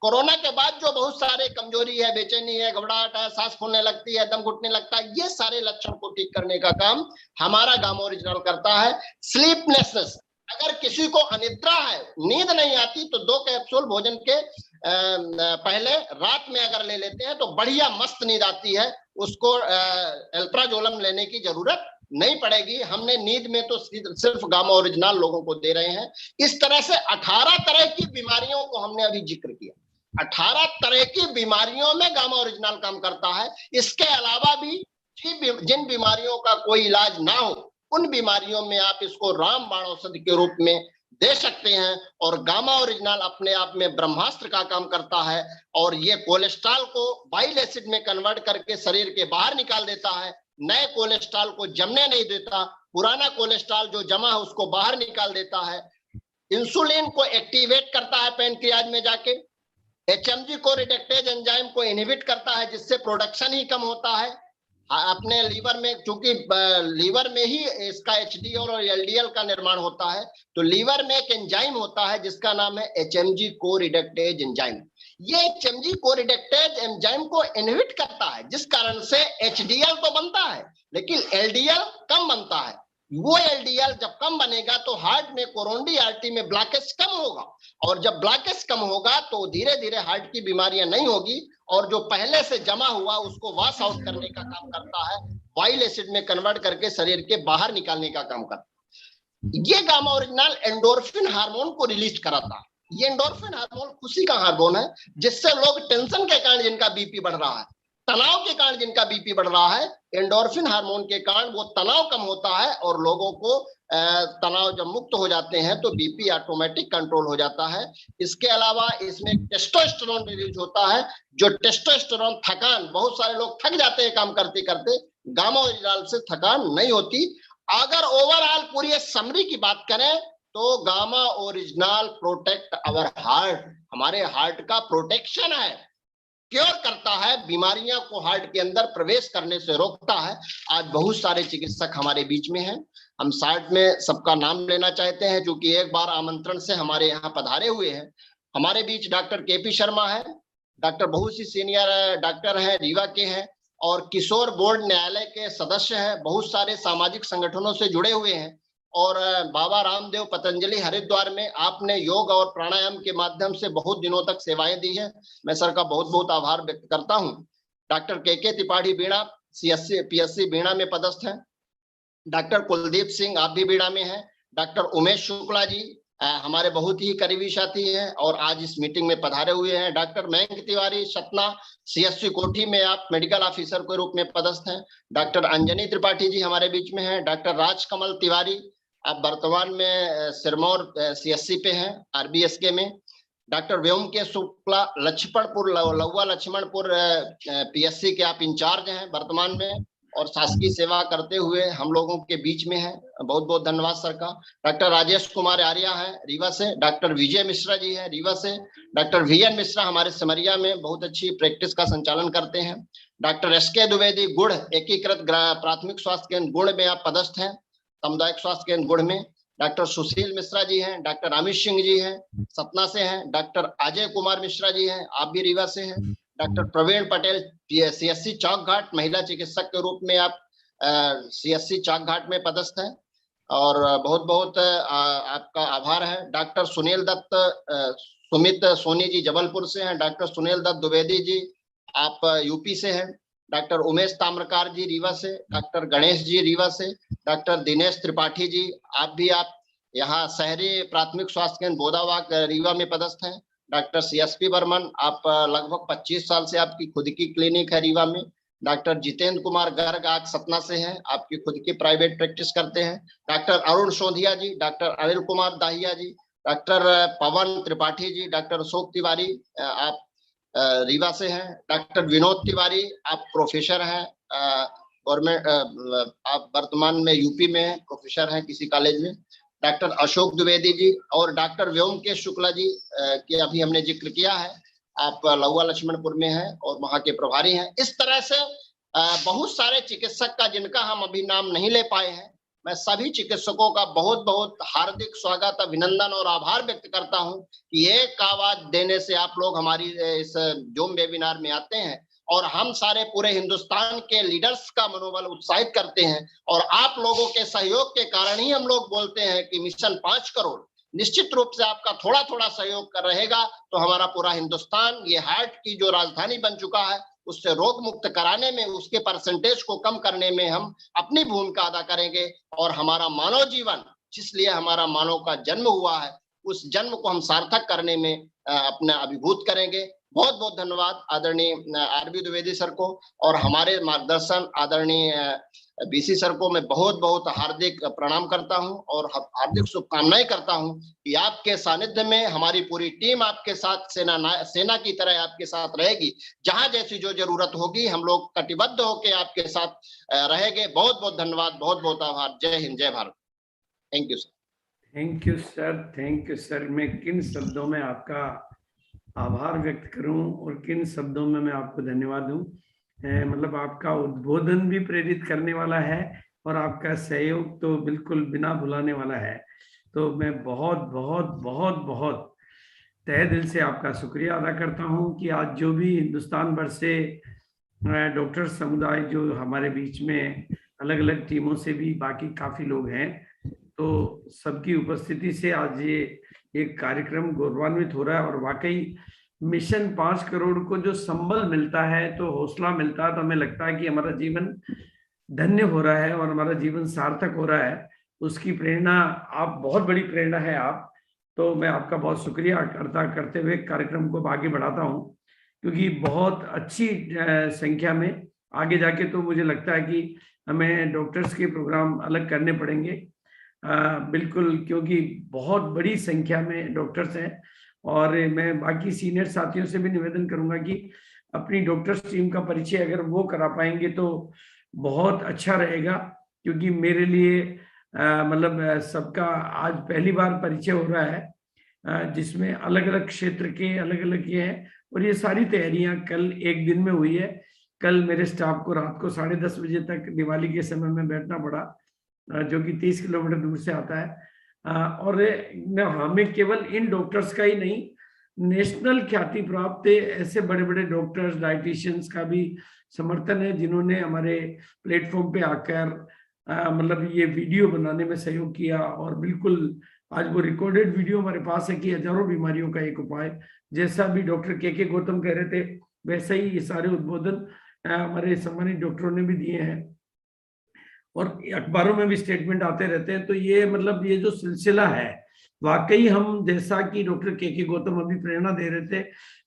कोरोना के बाद जो बहुत सारे कमजोरी है, बेचैनी है, घबराहट है, सांस फूलने लगती है, दम घुटने लगता है, ये सारे लक्षण को ठीक करने का काम हमारा गामा ओरिजिनल करता है। स्लीपलेसनेस, अगर किसी को अनिद्रा है, नींद नहीं आती, तो 2 कैप्सूल भोजन के पहले रात में अगर ले लेते हैं तो बढ़िया मस्त नींद आती है, उसको एल्ट्राजोलम लेने की जरूरत नहीं पड़ेगी। हमने नींद में तो सिर्फ गामा ओरिजिनल लोगों को दे रहे हैं। इस तरह से 18 तरह की बीमारियों को हमने अभी जिक्र किया। 18 तरह की बीमारियों में गामा ओरिजिनल काम करता है। इसके अलावा भी जिन बीमारियों का कोई इलाज ना हो, उन बीमारियों में आप इसको रामबाण औषधि के रूप में दे सकते हैं। और गामा ओरिजिनल अपने आप में ब्रह्मास्त्र का काम करता है और ये कोलेस्ट्रॉल को बाइल एसिड में कन्वर्ट करके शरीर के बाहर निकाल देता है, नए कोलेस्ट्रॉल को जमने नहीं देता, पुराना कोलेस्ट्रॉल जो जमा है उसको बाहर निकाल देता है। इंसुलिन को एक्टिवेट करता है पैनक्रियाज में जाके। एचएमजी को रिडक्टेज एंजाइम को इनहिबिट करता है, जिससे प्रोडक्शन ही कम होता है अपने लीवर में, क्योंकि लीवर में ही इसका एचडीएल और एलडीएल का निर्माण होता है। तो लीवर में एक एंजाइम होता है जिसका नाम है एचएमजी को रिडक्टेज एंजाइम। ये एचएमजी को रिडक्टेज एंजाइम को इनहिबिट करता है, जिस कारण से एचडीएल तो बनता है लेकिन एलडीएल कम बनता है। वो एलडीएल जब कम बनेगा तो हार्ट में कोरोनरी आर्टरी में ब्लॉकेज कम होगा, और जब ब्लॉकेज कम होगा तो धीरे धीरे हार्ट की बीमारियां नहीं होगी, और जो पहले से जमा हुआ उसको वॉश आउट करने का काम करता है, बाइल एसिड में कन्वर्ट करके शरीर के बाहर निकालने का काम करता है। ये गामा ओरिजिनल एंडोर्फिन हार्मोन को रिलीज कराता है। ये एंडोर्फिन हार्मोन खुशी का हार्मोन है, जिससे लोग टेंशन के कारण जिनका बीपी बढ़ रहा है, तनाव के कारण जिनका बीपी बढ़ रहा है, एंडोर्फिन हार्मोन के कारण वो तनाव कम होता है और लोगों को तनाव जब मुक्त हो जाते हैं तो बीपी ऑटोमेटिक कंट्रोल हो जाता है। इसके अलावा इसमें टेस्टोस्टेरोन रिलीज होता है, जो टेस्टोस्टेरोन थकान, बहुत सारे लोग थक जाते हैं काम करते करते, गामा ओरिजिनल से थकान नहीं होती। अगर ओवरऑल पूरी समरी की बात करें तो gamma original protect our heart, हमारे हार्ट का प्रोटेक्शन है, क्योर करता है, बीमारियां को हार्ट के अंदर प्रवेश करने से रोकता है। आज बहुत सारे चिकित्सक हमारे बीच में हैं, हम साथ में सबका नाम लेना चाहते हैं, जो कि एक बार आमंत्रण से हमारे यहाँ पधारे हुए हैं। हमारे बीच डॉक्टर केपी शर्मा है, डॉक्टर बहुत सी सीनियर डॉक्टर हैं, रीवा के हैं, और किशोर बोर्ड न्यायालय के सदस्य हैं, बहुत सारे सामाजिक संगठनों से जुड़े हुए हैं, और बाबा रामदेव पतंजलि हरिद्वार में आपने योग और प्राणायाम के माध्यम से बहुत दिनों तक सेवाएं दी है। मैं सर का बहुत बहुत आभार व्यक्त करता हूं। डॉक्टर के त्रिपाठी बीणा पीएससी बीणा में पदस्थ हैं। डॉक्टर कुलदीप सिंह आप भी बीणा में हैं। डॉक्टर उमेश शुक्ला जी हमारे बहुत ही करीबी साथी हैं और आज इस मीटिंग में पधारे हुए हैं। डॉक्टर मयंक तिवारी सतना सीएससी कोठी में आप मेडिकल ऑफिसर के रूप में पदस्थ हैं। डॉक्टर अंजनी त्रिपाठी जी हमारे बीच में हैं। डॉक्टर राजकमल तिवारी आप वर्तमान में सिरमौर सीएससी पे हैं आरबीएसके में। डॉक्टर व्योम के शुक्ला लक्ष्मणपुर लौवा लक्ष्मणपुर पीएससी के आप इंचार्ज हैं वर्तमान में, और शासकीय सेवा करते हुए हम लोगों के बीच में हैं। बहुत बहुत धन्यवाद सर का। डॉक्टर राजेश कुमार आर्या है रीवा से। डॉक्टर विजय मिश्रा जी है रीवा से। डॉक्टर वीएन मिश्रा हमारे सिमरिया में बहुत अच्छी प्रैक्टिस का संचालन करते हैं। डॉक्टर एसके द्विवेदी गुड़ एकीकृत प्राथमिक स्वास्थ्य केंद्र गुड़ में आप पदस्थ हैं, सामुदायिक स्वास्थ्य केंद्र गुड़ में। डॉक्टर सुशील मिश्रा जी हैं, डॉक्टर अमित सिंह जी हैं, सतना से हैं, डॉक्टर अजय कुमार मिश्रा जी हैं, आप भी रीवा से हैं, डॉक्टर प्रवीण पटेल CSC चौक घाट महिला चिकित्सक के रूप में आप CSC चौक घाट में पदस्थ हैं, और बहुत बहुत आपका आभार है। डॉक्टर सुनील दत्त सुमित सोनी जी जबलपुर से हैं, डॉक्टर सुनील दत्त द्विवेदी जी आप यूपी से हैं, डॉक्टर उमेश ताम्रकार जी रीवा से, डॉक्टर गणेश जी रीवा से, डॉक्टर दिनेश त्रिपाठी जी आप यहाँ शहरी प्राथमिक स्वास्थ्य केंद्र बोदावाग रीवा में पदस्थ हैं, डॉक्टर CSP बर्मन आप लगभग 25 साल से आपकी खुद की क्लिनिक है रीवा में, डॉक्टर जितेंद्र कुमार गर्ग आप सतना से हैं, आपकी खुद की प्राइवेट प्रैक्टिस करते हैं, डॉक्टर अरुण सोधिया जी, डॉक्टर अनिल कुमार दाहिया जी, डॉक्टर पवन त्रिपाठी जी, डॉक्टर अशोक तिवारी आप रीवा से हैं, डॉक्टर विनोद तिवारी आप प्रोफेसर हैं गवर्नमेंट, आप वर्तमान में यूपी में हैं, प्रोफेसर हैं किसी कॉलेज में, डॉक्टर अशोक द्विवेदी जी और डॉक्टर व्योमकेश शुक्ला जी के अभी हमने जिक्र किया है, आप लहुआ लक्ष्मणपुर में हैं और वहां के प्रभारी हैं। इस तरह से बहुत सारे चिकित्सक का जिनका हम अभी नाम नहीं ले पाए हैं, मैं सभी चिकित्सकों का बहुत बहुत हार्दिक स्वागत, अभिनंदन और आभार व्यक्त करता हूं कि एक आवाज देने से आप लोग हमारी इस जूम वेबिनार में आते हैं और हम सारे पूरे हिंदुस्तान के लीडर्स का मनोबल उत्साहित करते हैं, और आप लोगों के सहयोग के कारण ही हम लोग बोलते हैं कि मिशन 5 करोड़। निश्चित रूप से आपका थोड़ा थोड़ा सहयोग कर रहेगा तो हमारा पूरा हिंदुस्तान ये हार्ट की जो राजधानी बन चुका है उससे रोग मुक्त कराने में, उसके परसेंटेज को कम करने में हम अपनी भूमिका अदा करेंगे, और हमारा मानव जीवन जिस लिए हमारा मानव का जन्म हुआ है उस जन्म को हम सार्थक करने में अपना अभिभूत करेंगे। बहुत बहुत धन्यवाद आदरणीय RB द्विवेदी सर को, और हमारे मार्गदर्शन आदरणीय BC सर को मैं बहुत बहुत हार्दिक प्रणाम करता हूं और हार्दिक शुभकामनाएं करता हूं कि आपके सानिध्य में हमारी पूरी टीम आपके साथ सेना की तरह आपके साथ रहेगी। जहां जैसी जो जरूरत होगी हम लोग कटिबद्ध होकर आपके साथ रहेंगे। बहुत बहुत धन्यवाद, बहुत बहुत आभार। जय हिंद, जय Bharat. Thank you sir. Thank you sir, thank you sir. मैं किन शब्दों में आपका आभार व्यक्त करूं और किन शब्दों में मैं आपको धन्यवाद दूं। मतलब आपका उद्बोधन भी प्रेरित करने वाला है और आपका सहयोग तो बिल्कुल बिना भुलाने वाला है। तो मैं बहुत बहुत बहुत बहुत तहे दिल से आपका शुक्रिया अदा करता हूं कि आज जो भी हिंदुस्तान भर से डॉक्टर समुदाय जो हमारे बीच में अलग अलग टीमों से भी बाकी काफी लोग हैं, तो सबकी उपस्थिति से आज ये एक कार्यक्रम गौरवान्वित हो रहा है। और वाकई मिशन 5 करोड़ को जो संबल मिलता है, तो हौसला मिलता है, तो हमें लगता है कि हमारा जीवन धन्य हो रहा है और हमारा जीवन सार्थक हो रहा है। उसकी प्रेरणा आप, बहुत बड़ी प्रेरणा है आप। तो मैं आपका बहुत शुक्रिया करते हुए कार्यक्रम को आगे बढ़ाता हूँ, क्योंकि बहुत अच्छी संख्या में आगे जाके तो मुझे लगता है कि हमें डॉक्टर्स के प्रोग्राम अलग करने पड़ेंगे बिल्कुल, क्योंकि बहुत बड़ी संख्या में डॉक्टर्स हैं। और मैं बाकी सीनियर साथियों से भी निवेदन करूंगा कि अपनी डॉक्टर्स टीम का परिचय अगर वो करा पाएंगे तो बहुत अच्छा रहेगा, क्योंकि मेरे लिए मतलब सबका आज पहली बार परिचय हो रहा है, जिसमें अलग अलग क्षेत्र के अलग अलग ये हैं। और ये सारी तैयारियां कल एक दिन में हुई है। कल मेरे स्टाफ को रात को 10:30 बजे तक दिवाली के समय में बैठना पड़ा, जो कि 30 किलोमीटर दूर से आता है। और हमें केवल इन डॉक्टर्स का ही नहीं, नेशनल ख्याति प्राप्त ऐसे बड़े बड़े डॉक्टर्स, डाइटिशियंस का भी समर्थन है, जिन्होंने हमारे प्लेटफॉर्म पे आकर मतलब ये वीडियो बनाने में सहयोग किया। और बिल्कुल आज वो रिकॉर्डेड वीडियो हमारे पास है कि हजारों बीमारियों का एक उपाय, जैसा भी डॉक्टर के गौतम कह रहे थे वैसे ही ये सारे उद्बोधन हमारे सम्मानित डॉक्टरों ने भी दिए हैं और अखबारों में भी स्टेटमेंट आते रहते हैं। तो ये मतलब ये जो सिलसिला है, वाकई हम जैसा कि डॉक्टर के गौतम अभी प्रेरणा दे रहे थे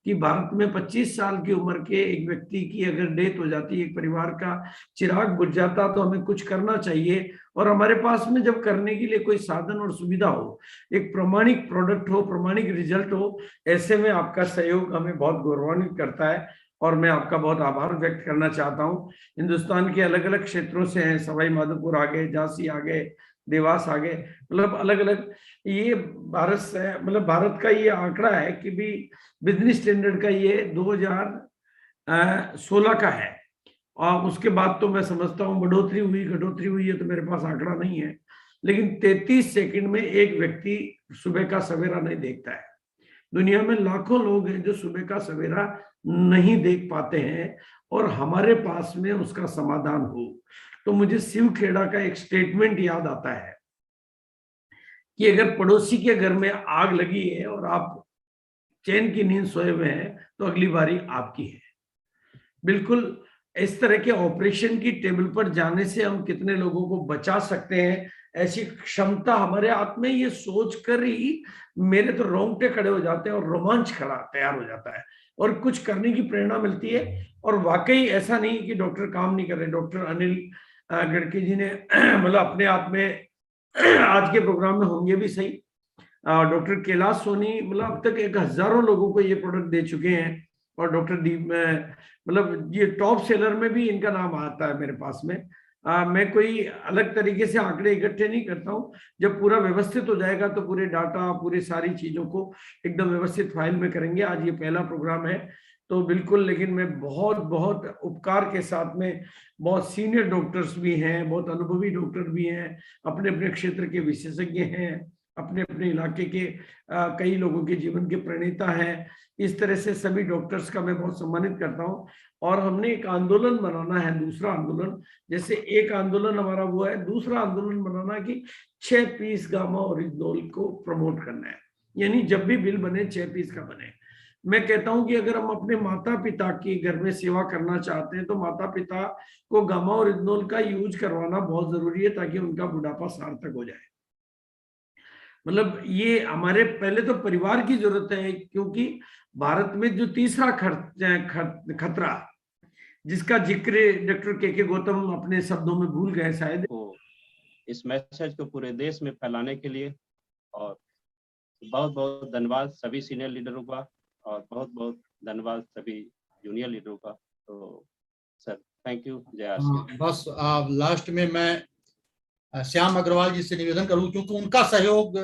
कि भारत में 25 साल की उम्र के एक व्यक्ति की अगर डेथ हो जाती है, एक परिवार का चिराग बुझ जाता, तो हमें कुछ करना चाहिए। और हमारे पास में जब करने के लिए कोई साधन और सुविधा हो, एक प्रमाणिक प्रोडक्ट हो, प्रमाणिक रिजल्ट हो, ऐसे में आपका सहयोग हमें बहुत गौरवान्वित करता है। और मैं आपका बहुत आभार व्यक्त करना चाहता हूँ। हिंदुस्तान के अलग अलग क्षेत्रों से हैं, सवाई माधोपुर आगे, झांसी आगे, देवास आगे, मतलब अलग अलग। ये भारत से मतलब भारत का ये आंकड़ा है कि भी बिजनेस स्टैंडर्ड का ये 2016 का है। और उसके बाद तो मैं समझता हूँ बढ़ोतरी हुई घटोतरी हुई है, तो मेरे पास आंकड़ा नहीं है। लेकिन 33 सेकंड में एक व्यक्ति सुबह का सवेरा नहीं देखता है। दुनिया में लाखों लोग हैं जो सुबह का सवेरा नहीं देख पाते हैं, और हमारे पास में उसका समाधान हो। तो मुझे शिव खेड़ा का एक स्टेटमेंट याद आता है कि अगर पड़ोसी के घर में आग लगी है और आप चैन की नींद सोए हुए हैं तो अगली बारी आपकी है। बिल्कुल इस तरह के ऑपरेशन की टेबल पर जाने से हम कितने लोगों को बचा सकते हैं, ऐसी क्षमता हमारे हाथ में, ये सोच कर ही मेरे तो रोंगटे खड़े हो जाते हैं और रोमांच खड़ा तैयार हो जाता है और कुछ करने की प्रेरणा मिलती है। और वाकई ऐसा नहीं कि डॉक्टर काम नहीं कर रहे। डॉक्टर अनिल गड़के जी ने मतलब अपने आप में आज के प्रोग्राम में होंगे भी सही। डॉक्टर कैलाश सोनी मतलब अब तक 1000 लोगों को ये प्रोडक्ट दे चुके हैं, और डॉक्टर डी मतलब ये टॉप सेलर में भी इनका नाम आता है मेरे पास में। मैं कोई अलग तरीके से आंकड़े इकट्ठे नहीं करता हूँ। जब पूरा व्यवस्थित हो जाएगा तो पूरे डाटा, पूरे सारी चीजों को एकदम व्यवस्थित फाइल में करेंगे। आज ये पहला प्रोग्राम है तो बिल्कुल, लेकिन मैं बहुत बहुत उपकार के साथ में, बहुत सीनियर डॉक्टर्स भी हैं, बहुत अनुभवी डॉक्टर भी हैं, अपने अपने क्षेत्र के विशेषज्ञ हैं, अपने अपने इलाके के कई लोगों के जीवन के प्रणेता हैं। इस तरह से सभी डॉक्टर्स का मैं बहुत सम्मानित करता हूँ। और हमने एक आंदोलन बनाना है, दूसरा आंदोलन, जैसे एक आंदोलन हमारा हुआ है, दूसरा आंदोलन बनाना कि 6 पीस गामा ओरिजिनोल को प्रमोट करना है। यानी जब भी बिल बने 6 पीस का बने। मैं कहता हूं कि अगर हम अपने माता पिता की घर में सेवा करना चाहते हैं तो माता पिता को गामा ओरिजिनोल का यूज करवाना बहुत जरूरी है, ताकि उनका बुढ़ापा सार्थक हो जाए। मतलब ये हमारे पहले तो परिवार की जरूरत है, क्योंकि भारत में जो तीसरा खतरा जिसका जिक्र डॉक्टर के गौतम अपने शब्दों में भूल गए शायद, इस मैसेज को पूरे देश में फैलाने के लिए। और बहुत बहुत धन्यवाद सभी सीनियर लीडरों का, और बहुत बहुत धन्यवाद सभी जूनियर लीडरों का। तो सर थैंक यू, जय आशीष। बस लास्ट में मैं श्याम अग्रवाल जी से निवेदन करूं, क्योंकि उनका सहयोग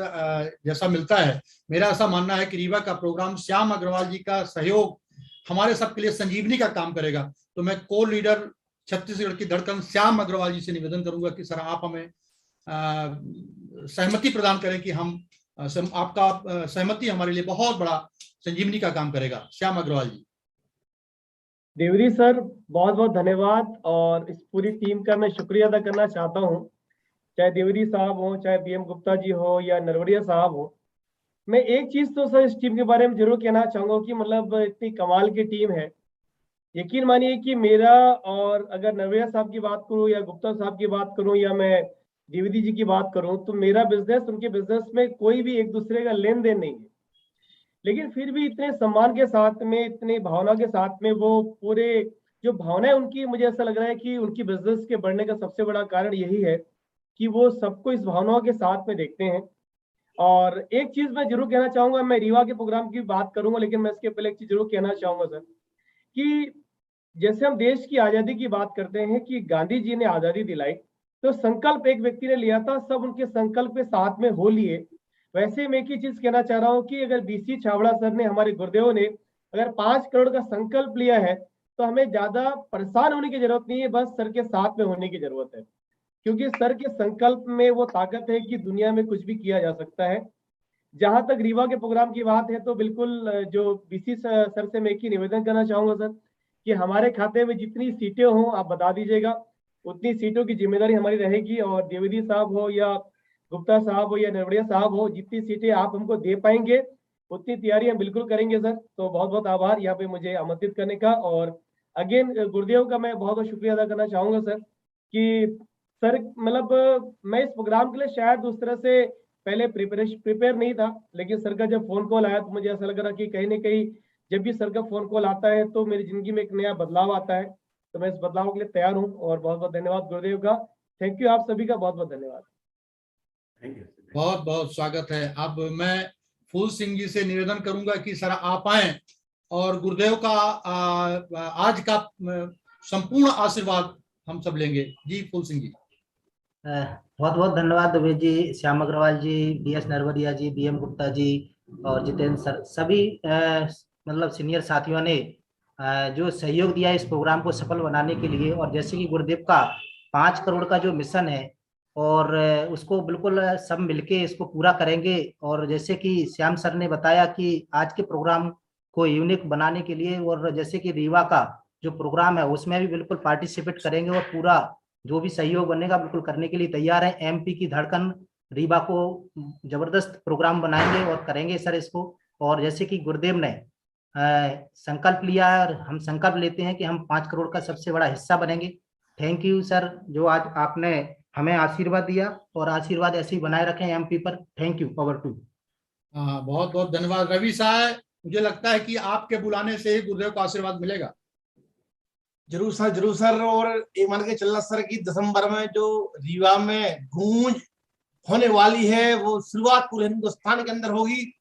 जैसा मिलता है, मेरा ऐसा मानना है कि रीवा का प्रोग्राम श्याम अग्रवाल जी का सहयोग हमारे सबके लिए संजीवनी का काम करेगा। तो मैं को लीडर छत्तीसगढ़ की धड़कन श्याम अग्रवाल जी से निवेदन करूंगा कि सर आप हमें सहमति प्रदान करें कि हम आपका सहमति हमारे लिए बहुत बड़ा संजीवनी का काम करेगा। श्याम अग्रवाल जी। देवरी सर बहुत बहुत धन्यवाद, और इस पूरी टीम का मैं शुक्रिया अदा करना चाहता हूँ, चाहे देवरी साहब हो, चाहे बीएम गुप्ता जी हो या नरवड़िया साहब हो। मैं एक चीज तो सर इस टीम के बारे में जरूर कहना चाहूंगा कि मतलब इतनी कमाल की टीम है। यकीन मानिए कि मेरा, और अगर नरवड़िया साहब की बात करूं या गुप्ता साहब की बात करूं या मैं द्विवेदी जी की बात करूं, तो मेरा बिजनेस उनके बिजनेस में कोई भी एक दूसरे का लेन देन नहीं है, लेकिन फिर भी इतने सम्मान के साथ में, इतनी भावना के साथ में, वो पूरे जो भावना है उनकी, मुझे ऐसा लग रहा है कि उनकी बिजनेस के बढ़ने का सबसे बड़ा कारण यही है कि वो सबको इस भावनाओं के साथ में देखते हैं। और एक चीज मैं जरूर कहना चाहूंगा, मैं रीवा के प्रोग्राम की बात करूंगा, लेकिन मैं इसके पहले एक चीज जरूर कहना चाहूंगा सर, कि जैसे हम देश की आजादी की बात करते हैं कि गांधी जी ने आजादी दिलाई, तो संकल्प एक व्यक्ति ने लिया था, सब उनके संकल्प के साथ में हो लिए। वैसे मैं एक ही चीज कहना चाह रहा हूँ कि अगर बीसी छाबड़ा सर ने, हमारे गुरुदेव ने अगर 5 करोड़ का संकल्प लिया है, तो हमें ज्यादा परेशान होने की जरूरत नहीं है, बस सर के साथ में होने की जरूरत है, क्योंकि सर के संकल्प में वो ताकत है कि दुनिया में कुछ भी किया जा सकता है। जहां तक रीवा के प्रोग्राम की बात है, तो बिल्कुल जो बीसी सर से मैं एक ही निवेदन करना चाहूंगा सर, कि हमारे खाते में जितनी सीटें हों आप बता दीजिएगा, उतनी सीटों की जिम्मेदारी हमारी रहेगी। और द्विवेदी साहब हो या गुप्ता साहब हो या नरवड़िया साहब हो, जितनी सीटें आप हमको दे पाएंगे उतनी तैयारी हम बिल्कुल करेंगे सर। तो बहुत बहुत आभार यहाँ पे मुझे आमंत्रित करने का। और अगेन गुरुदेव का मैं बहुत बहुत शुक्रिया अदा करना चाहूंगा सर, कि सर मतलब मैं इस प्रोग्राम के लिए शायद उस तरह से पहले प्रिपेयर नहीं था, लेकिन सर का जब फोन कॉल आया तो मुझे ऐसा लग रहा कि कहीं ना कहीं जब भी सर का फोन कॉल आता है तो मेरी जिंदगी में एक नया बदलाव आता है। तो मैं इस बदलाव के लिए तैयार हूँ, और बहुत बहुत धन्यवाद गुरुदेव का। थैंक यू, आप सभी का बहुत बहुत धन्यवाद। बहुत बहुत स्वागत है। अब मैं फूल सिंह जी से निवेदन करूंगा कि सर आप आए और गुरुदेव का आज का संपूर्ण आशीर्वाद हम सब लेंगे। जी फूल सिंह जी। बहुत बहुत धन्यवाद दुबे जी, श्याम अग्रवाल जी, बीएस नरवरिया जी, बीएम गुप्ता जी और जितेंद्र सर, सभी मतलब सीनियर साथियों ने जो सहयोग दिया इस प्रोग्राम को सफल बनाने के लिए। और जैसे कि गुरुदेव का 5 करोड़ का जो मिशन है, और उसको बिल्कुल सब मिलके इसको पूरा करेंगे। और जैसे कि श्याम सर ने बताया कि आज के प्रोग्राम को यूनिक बनाने के लिए, और जैसे कि रीवा का जो प्रोग्राम है उसमें भी बिल्कुल पार्टिसिपेट करेंगे और पूरा जो भी सहयोग बनेगा बिल्कुल करने के लिए तैयार है। एमपी की धड़कन रीवा को जबरदस्त प्रोग्राम बनाएंगे और करेंगे सर इसको। और जैसे कि गुरुदेव ने संकल्प लिया है, और हम संकल्प लेते हैं कि हम 5 करोड़ का सबसे बड़ा हिस्सा बनेंगे। थैंक यू सर, जो आज आपने हमें आशीर्वाद दिया, और आशीर्वाद ऐसे ही बनाए रखें एमपी पर। Thank you. Over to. बहुत बहुत धन्यवाद रवि साहब। मुझे लगता है कि आपके बुलाने से ही गुरुदेव को आशीर्वाद मिलेगा। जरूर सर, जरूर सर। और ये मान के चलना सर कि दिसंबर में जो रीवा में गूंज होने वाली है वो शुरुआत पूरे हिंदुस्तान के अंदर होगी।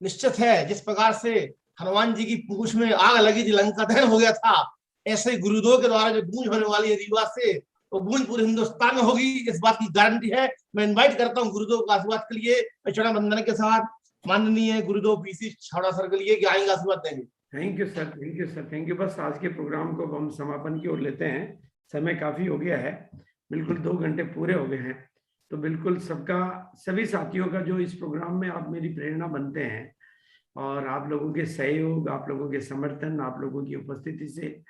निश्चित है, जिस प्रकार से हनुमान जी की पूंछ में आग लगी थी, लंका दहन हो गया था, ऐसे ही गुरुदेव के द्वारा जो गूंज होने वाली है रीवा से, वो गूंज पूरे हिंदुस्तान में होगी, इस बात की गारंटी है। मैं इनवाइट करता हूँ गुरुदेव का आशीर्वाद के लिए चरण वंदन के साथ माननीय गुरुदेव बीसी छावड़ा सर के लिए कि आएंगे, आशीर्वाद देंगे। Thank you sir, thank you sir, thank you. बस आज के प्रोग्राम को हम समापन की ओर लेते हैं, समय काफी हो गया है, बिल्कुल 2 घंटे पूरे हो गए हैं। तो बिल्कुल सबका, सभी साथियों का जो इस प्रोग्राम में आप मेरी प्रेरणा बनते हैं, और आप लोगों के सहयोग, आप लोगों के समर्थन, आप लोगों की उपस्थिति से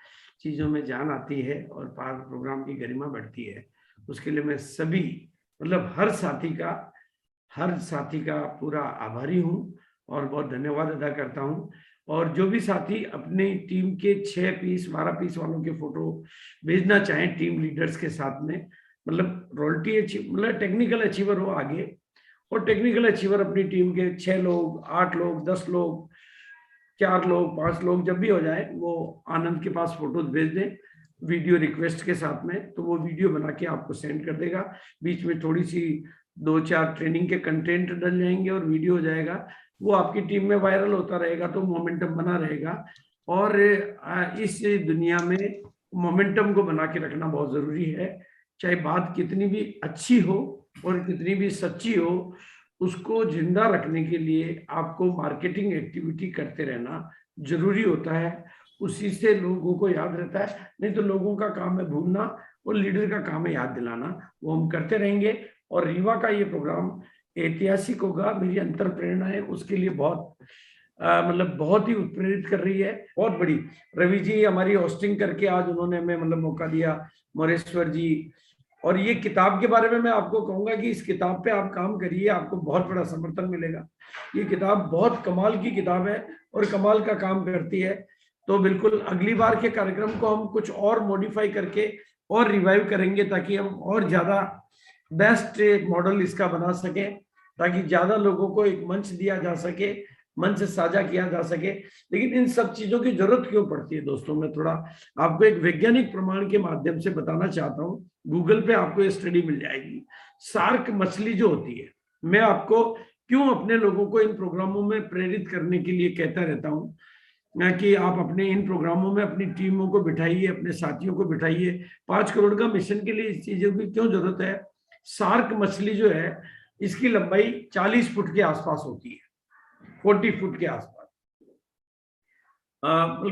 चीज़ों में जान आती है और प्रोग्राम की गरिमा बढ़ती है। उसके लिए मैं सभी, मतलब हर साथी का पूरा आभारी हूँ और बहुत धन्यवाद अदा करता हूँ। और जो भी साथी अपनी टीम के 6 पीस 12 पीस वालों के फोटो भेजना चाहें टीम लीडर्स के साथ में, मतलब रॉयल्टी मतलब टेक्निकल अचीवर हो आगे, और टेक्निकल अचीवर अपनी टीम के 6 लोग, 8 लोग, 10 लोग, 4 लोग, 5 लोग जब भी हो जाए, वो आनंद के पास फोटोज भेज दें वीडियो रिक्वेस्ट के साथ में, तो वो वीडियो बना के आपको सेंड कर देगा। बीच में थोड़ी सी 2-4 ट्रेनिंग के कंटेंट डल जाएंगे और वीडियो हो जाएगा, वो आपकी टीम में वायरल होता रहेगा, तो मोमेंटम बना रहेगा। और इस दुनिया में मोमेंटम को बना के रखना बहुत जरूरी है। चाहे बात कितनी भी अच्छी हो और कितनी भी सच्ची हो, उसको जिंदा रखने के लिए आपको मार्केटिंग एक्टिविटी करते रहना जरूरी होता है। उसी से लोगों को याद रहता है, नहीं तो लोगों का काम है भूलना और लीडर का काम है याद दिलाना। वो हम करते रहेंगे। और रीवा का ये प्रोग्राम ऐतिहासिक होगा, मेरी अंतर प्रेरणा है उसके लिए बहुत मतलब बहुत ही उत्प्रेरित कर रही है, बहुत बड़ी। रवि जी हमारी होस्टिंग करके आज उन्होंने हमें मतलब मौका दिया, मोरेश्वर जी। और ये किताब के बारे में मैं आपको कहूंगा कि इस किताब पे आप काम करिए, आपको बहुत बड़ा समर्थन मिलेगा। ये किताब बहुत कमाल की किताब है और कमाल का काम करती है। तो बिल्कुल अगली बार के कार्यक्रम को हम कुछ और मॉडिफाई करके और रिवाइव करेंगे, ताकि हम और ज्यादा बेस्ट मॉडल इसका बना सके, ताकि ज्यादा लोगों को एक मंच दिया जा सके, मंच साझा किया जा सके। लेकिन इन सब चीजों की जरूरत क्यों पड़ती है दोस्तों, मैं थोड़ा आपको एक वैज्ञानिक प्रमाण के माध्यम से बताना चाहता हूँ। गूगल पे आपको ये स्टडी मिल जाएगी। शार्क मछली जो होती है, मैं आपको क्यों अपने लोगों को इन प्रोग्रामों में प्रेरित करने के लिए कहता रहता हूँ कि आप अपने इन प्रोग्रामों में अपनी टीमों को बिठाइए, अपने साथियों को बिठाइए। 5 करोड़ का मिशन के लिए इस चीजों की क्यों जरूरत है। शार्क मछली जो है, इसकी लंबाई 40 फुट के आसपास होती है, 40 फुट के आसपास।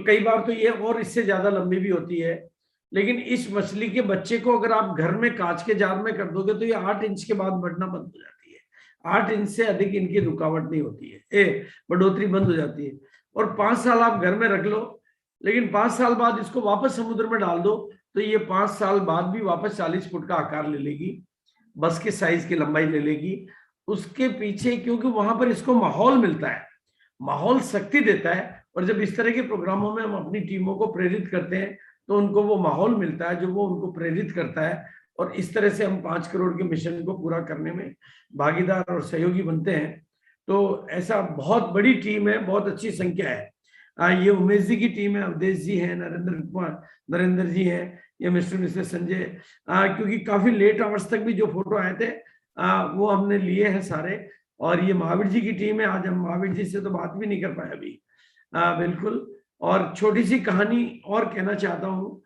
कई बार तो ये और इससे ज्यादा लंबी भी होती है। लेकिन इस मछली के बच्चे को अगर आप घर में कांच के जार में कर दोगे तो ये 8 इंच के बाद बढ़ना बंद हो जाती है। 8 इंच से अधिक इनकी रुकावट नहीं होती है, बढ़ोतरी बंद हो जाती है। और 5 साल आप घर में रख लो, लेकिन 5 साल बाद इसको वापस समुद्र में डाल दो तो ये 5 साल बाद भी वापस 40 फुट का आकार ले लेगी, बस के साइज की लंबाई ले लेगी। उसके पीछे क्योंकि वहां पर इसको माहौल मिलता है, माहौल शक्ति देता है। और जब इस तरह के प्रोग्रामों में हम अपनी टीमों को प्रेरित करते हैं तो उनको वो माहौल मिलता है जो वो उनको प्रेरित करता है, और इस तरह से हम 5 करोड़ के मिशन को पूरा करने में भागीदार और सहयोगी बनते हैं। तो ऐसा बहुत बड़ी टीम है, बहुत अच्छी संख्या है। ये उमेश जी की टीम है, अवधेश जी है, नरेंद्र जी है, ये मिस्टर संजय। क्योंकि काफी लेट आवर्स तक भी जो फोटो आए थे वो हमने लिए हैं सारे। और ये महावीर जी की टीम है। आज हम महावीर जी से तो बात भी नहीं कर पाए अभी। बिल्कुल। और छोटी सी कहानी और कहना चाहता हूँ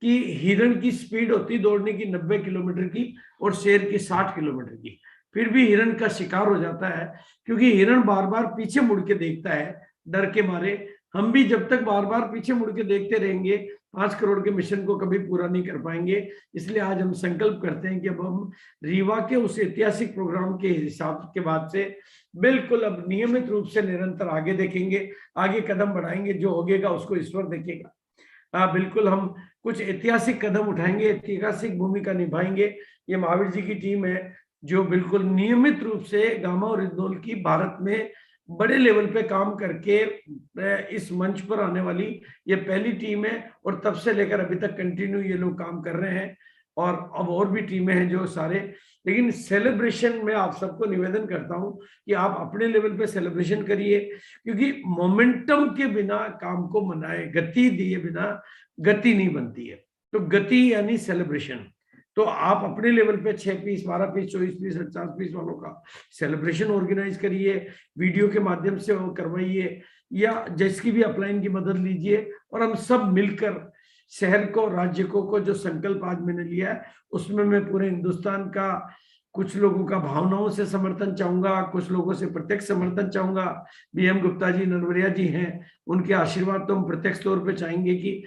कि हिरण की स्पीड होती दौड़ने की 90 किलोमीटर की और शेर की 60 किलोमीटर की, फिर भी हिरण का शिकार हो जाता है, क्योंकि हिरण बार बार पीछे मुड़ के देखता है डर के मारे हम भी जब तक बार बार पीछे मुड़ के देखते रहेंगे 5 करोड़ के मिशन को कभी पूरा नहीं कर पाएंगे। इसलिए आज हम संकल्प करते हैं कि अब हम रीवा के उस ऐतिहासिक प्रोग्राम के हिसाब के बाद से बिल्कुल अब नियमित रूप से निरंतर आगे देखेंगे, आगे कदम बढ़ाएंगे, जो होगेगा उसको ईश्वर देखेगा। बिल्कुल हम कुछ ऐतिहासिक कदम उठाएंगे, ऐतिहासिक भूमिका निभाएंगे। ये महावीर जी की टीम है जो बिल्कुल नियमित रूप से गामा और इंदौल की भारत में बड़े लेवल पे काम करके इस मंच पर आने वाली ये पहली टीम है, और तब से लेकर अभी तक कंटिन्यू ये लोग काम कर रहे हैं। और अब और भी टीमें हैं जो सारे, लेकिन सेलिब्रेशन में आप सबको निवेदन करता हूं कि आप अपने लेवल पे सेलिब्रेशन करिए, क्योंकि मोमेंटम के बिना काम को मनाए, गति दिए बिना गति नहीं बनती है। तो गति यानी सेलिब्रेशन। तो आप अपने लेवल पे 6 पीस, 12 पीस, 24 पीस, 50 पीस वालों का सेलिब्रेशन ऑर्गेनाइज करिए, वीडियो के माध्यम से करवाइए, या जिसकी भी अपलाइन की मदद लीजिए, और हम सब मिलकर शहर को, राज्य को जो संकल्प आज मैंने लिया है उसमें मैं पूरे हिंदुस्तान का कुछ लोगों का भावनाओं से समर्थन चाहूंगा, कुछ लोगों से प्रत्यक्ष समर्थन चाहूंगा। बीएम गुप्ता जी, नरवरिया जी हैं, उनके आशीर्वाद तो हम प्रत्यक्ष तौर पे चाहेंगे कि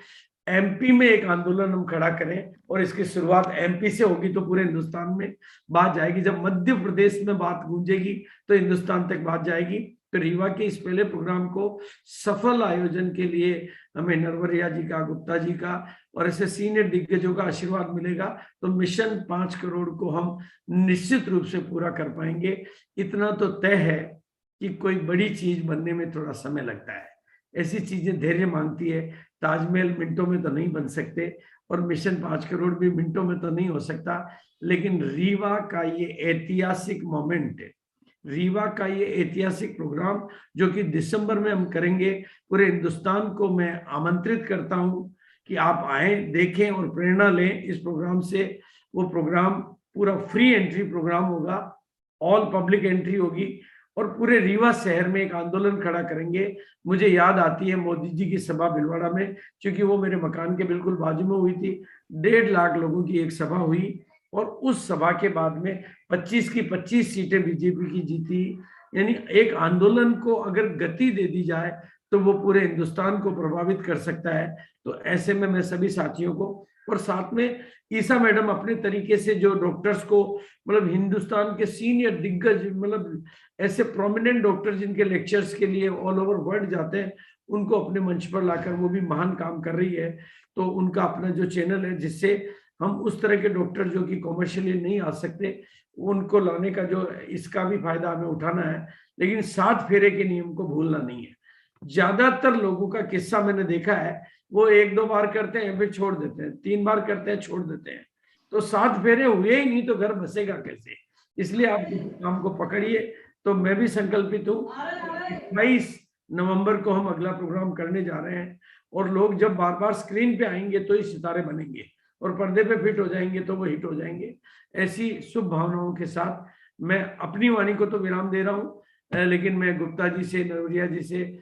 एमपी में एक आंदोलन हम खड़ा करें, और इसकी शुरुआत एमपी से होगी तो पूरे हिंदुस्तान में बात जाएगी। जब मध्य प्रदेश में बात गूंजेगी तो हिंदुस्तान तक बात जाएगी। तो रीवा के इस पहले प्रोग्राम को सफल आयोजन के लिए हमें नरवरिया जी का, गुप्ता जी का और ऐसे सीनियर दिग्गजों का आशीर्वाद मिलेगा तो मिशन 5 करोड़ को हम निश्चित रूप से पूरा कर पाएंगे। इतना तो तय है कि कोई बड़ी चीज बनने में थोड़ा समय लगता है, ऐसी चीजें धैर्य मांगती है। ताजमहल मिनटों में तो नहीं बन सकते, और मिशन 5 करोड़ भी मिनटों में तो नहीं हो सकता, लेकिन रीवा का ये ऐतिहासिक मोमेंट है, रीवा का ये ऐतिहासिक प्रोग्राम जो कि दिसंबर में हम करेंगे, पूरे हिंदुस्तान को मैं आमंत्रित करता हूं कि आप आए, देखें और प्रेरणा लें इस प्रोग्राम से। वो प्रोग्राम पूरा फ्री एंट्री प्रोग्राम होगा, ऑल पब्लिक एंट्री होगी, और पूरे रीवा शहर में एक आंदोलन खड़ा करेंगे। मुझे याद आती है मोदी जी की सभा भिलवाड़ा में, क्योंकि वो मेरे मकान के बिल्कुल बाजू में हुई थी। 1.5 लाख लोगों की एक सभा हुई, और उस सभा के बाद में 25 की 25 सीटें बीजेपी की जीती। यानी एक आंदोलन को अगर गति दे दी जाए तो वो पूरे हिंदुस्तान को प्रभावित कर सकता है। तो ऐसे में मैं सभी साथियों को, और साथ में ईसा मैडम अपने तरीके से जो डॉक्टर्स को, मतलब हिंदुस्तान के सीनियर दिग्गज, मतलब ऐसे प्रोमिनेंट डॉक्टर जिनके लेक्चर्स के लिए ऑल ओवर वर्ल्ड जाते हैं, उनको अपने मंच पर लाकर वो भी महान काम कर रही है। तो उनका अपना जो चैनल है, जिससे हम उस तरह के डॉक्टर जो कि कॉमर्शियली नहीं आ सकते, उनको लाने का जो, इसका भी फायदा हमें उठाना है। लेकिन 7 फेरे के नियम को भूलना नहीं है। ज्यादातर लोगों का किस्सा मैंने देखा है, वो 1-2 बार करते हैं फिर छोड़ देते हैं, 3 बार करते हैं छोड़ देते हैं। तो 7 फेरे हुए ही नहीं तो घर बसेगा कैसे? इसलिए आप काम को पकड़िए। तो मैं भी संकल्पित हूँ, 22 नवंबर को हम अगला प्रोग्राम करने जा रहे हैं, और लोग जब बार बार स्क्रीन पे आएंगे तो ही सितारे बनेंगे, और पर्दे पे फिट हो जाएंगे तो वो हिट हो जाएंगे। ऐसी शुभ भावनाओं के साथ मैं अपनी वाणी को तो विराम दे रहा हूँ, लेकिन मैं गुप्ता जी से, नरवरिया जी से,